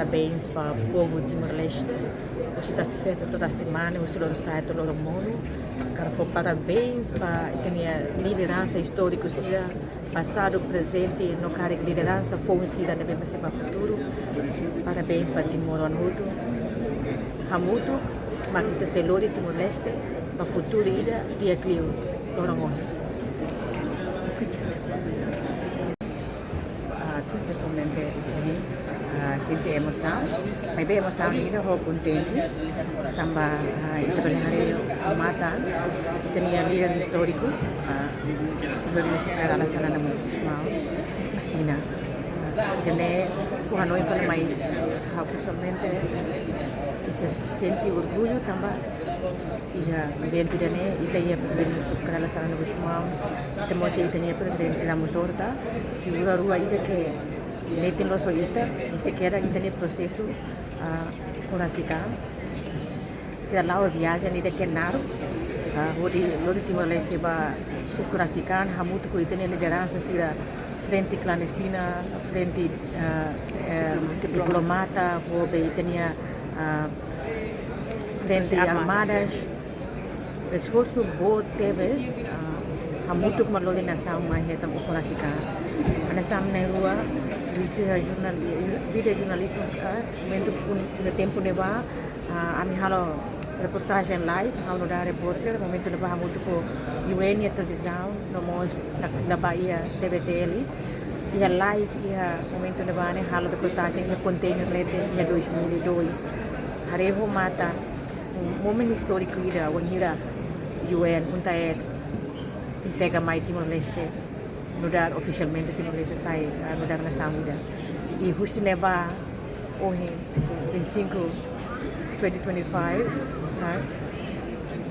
parabéns para o povo de Timor-Leste. Hoje está se feito toda a semana, hoje o sai todo o mundo. Quero dar parabéns para a liderança histórica, passado, presente, no cara de liderança, foi ensina na mesma para o futuro. Parabéns para Timor Hamuto, mas que se lore Timor-Leste, para o futuro e aquilo, tudo pessoalmente sinto emoção, mas bem emoção ainda, estou contente. Também trabalharei mata, tinha líder histórico, era a cena da música, assim, né? Foi a noite para mais, pessoalmente, senti orgulho também. E dentro da né, e tinha presidente para a cena da música, temos aí tinha presidente da música, figura rua ainda que nem tem nosso ita, isto que era internet processo por assim cá. Se lá a viagem ainda que naro, onde Timor-Leste vai por assim cá, há muito que tem liderança se da frente clandestina, frente diplomata, onde tinha frente armadas. O esforço bom teve, há muito que uma nação mais é também por assim cá. A nação na rua vida jornalismo no tempo de lá a minha reportagem live ao dar repórter momento de lá muito com UN e televisão no na Bahia TVTL e a live e a momento de lá halo de reportagem e container lete em 2002 hareho mata momento histórico ira onde UN unta entrega mais Timor-Leste no dar oficialmente Timor-Leste sai no dar na Samida e justo neba hoje 25 2025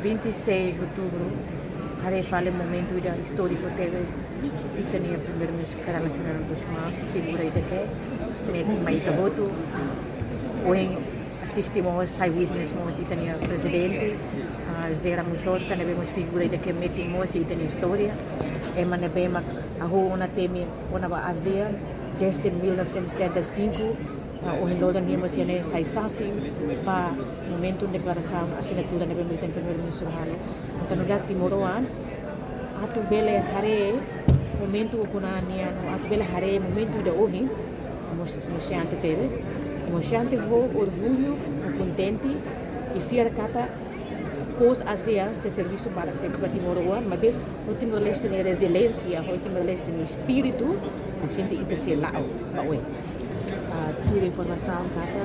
26 de outubro harei fale momento histórico teve e tinha primeiro ministro cara nacional do Chama figura ida que nem mais voto hoje assistimos sai witness mo tinha presidente Zera Mujor também vemos figura ida que metimos e tem história é mana bem Ako una temi una ba ASEAN desde 1975 o Hindodan Nimas yan sa isasing pa momento de declaração assinatura na pemerintahan primeiro ministro Halo ang tanugar Timoroan ato bele hare momento ukunan niya ato bele hare momento da ohi mosyante teves mosyante ho orgulho contente e fiar kata pos ASEAN se serviço para tempos para Timor-Leste, mas bem o Timor-Leste tem resiliência, o Timor-Leste tem espírito, a gente ainda se lá, bawe. Tudo informação kata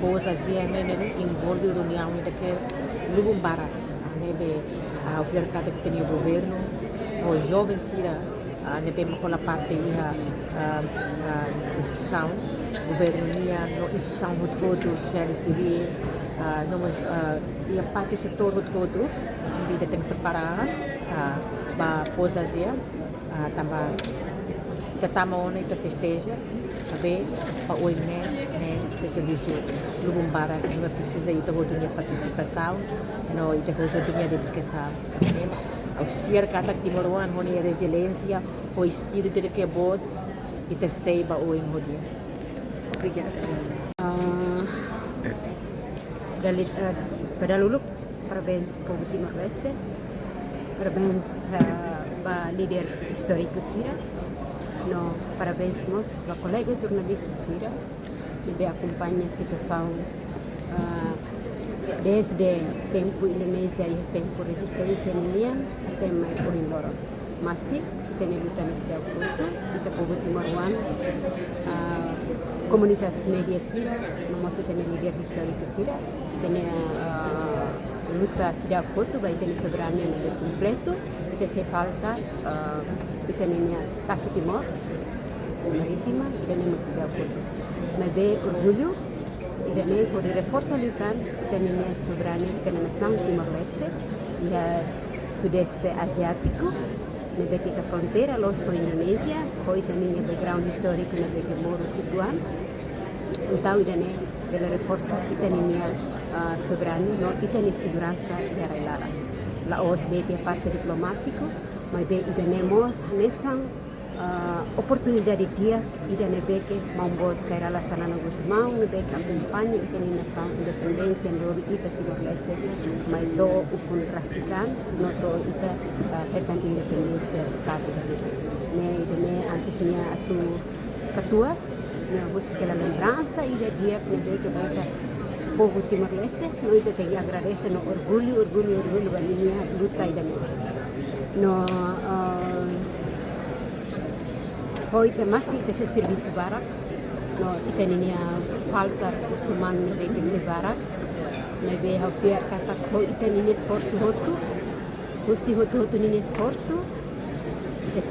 pos ASEAN né envolve reunião daquele lugar, né a oferta kata que tem o governo, o jovem sira, né bem com a parte instituição, governo nia, no instituição muito sociedade civil e a parte do setor todo a gente tem que preparar para pós ASEAN também estamos onde está festeja também para hoje né esse serviço lugar não precisa ir ter participação não ir ter dedicação a esfera cada Timor-Leste onde a resiliência o espírito de que é bom e te saiba hoje no dia. Obrigada. Pada luluk, parabéns povo Timor-Leste, parabéns para líder histórico Sira, no parabéns para colegas jornalistas Sira, que acompanha a situação desde tempo Indonésia e tempo resistência ninian até mais o Indoro. Mas que tem luta nesse ponto, e povo Timor-Leste, komunitas media Sira, no mostra tem líder histórico Sira. Tem luta sida foto vai ter soberania no completo e tem falta e tem taxa Timor marítima e tem mais sida foto mas bem orgulho e tem por reforçar lutan e tem soberania tem nação Timor-Leste e sudeste asiático na beca fronteira los com Indonésia hoje tem background histórico na beca moro tuan então tem pela reforça e tem soberania e tem segurança e arreglada. La OSD é parte diplomático, mas bem, temos nessa oportunidade dia ida nebeke membuat kairala sana na gusto mau nebeke akumpanyi ita ni nação independência ndori ita Timor Leste mai to ukun rasikan no to ita hetan independência prática ne ida ne antisnya atu ketuas ne bus que la lembrança ida dia nebeke baita povo Timor Leste no ita te agradece no orgulho baninha luta ida no hoy te más que ese serviço barak no itaninia falta recurso humano de que se barak me be hafiar kata ko itaninia esforço hotu usi hotu ni esforço ite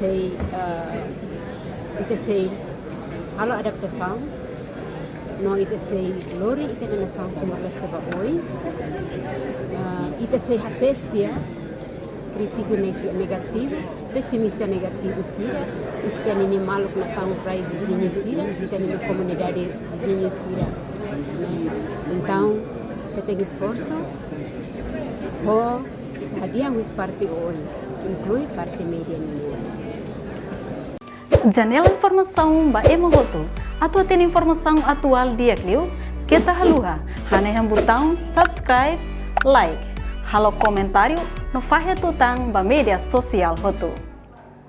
sei alo adaptação no ite sei lori itaninia nação Timor Leste ba hoy ite sei hasestia crítico negativo pessimista negativo sira os tenini maluk nação praia vizinho sira tenini comunidade vizinho sira então tem esforço ho hadiah wis parte hoje inclui parte media minha Janela informação ba emohoto atau tem informação atual dia kliu kita haluha hane botão subscribe like halo comentário no fahe tutang ba media sosial hotu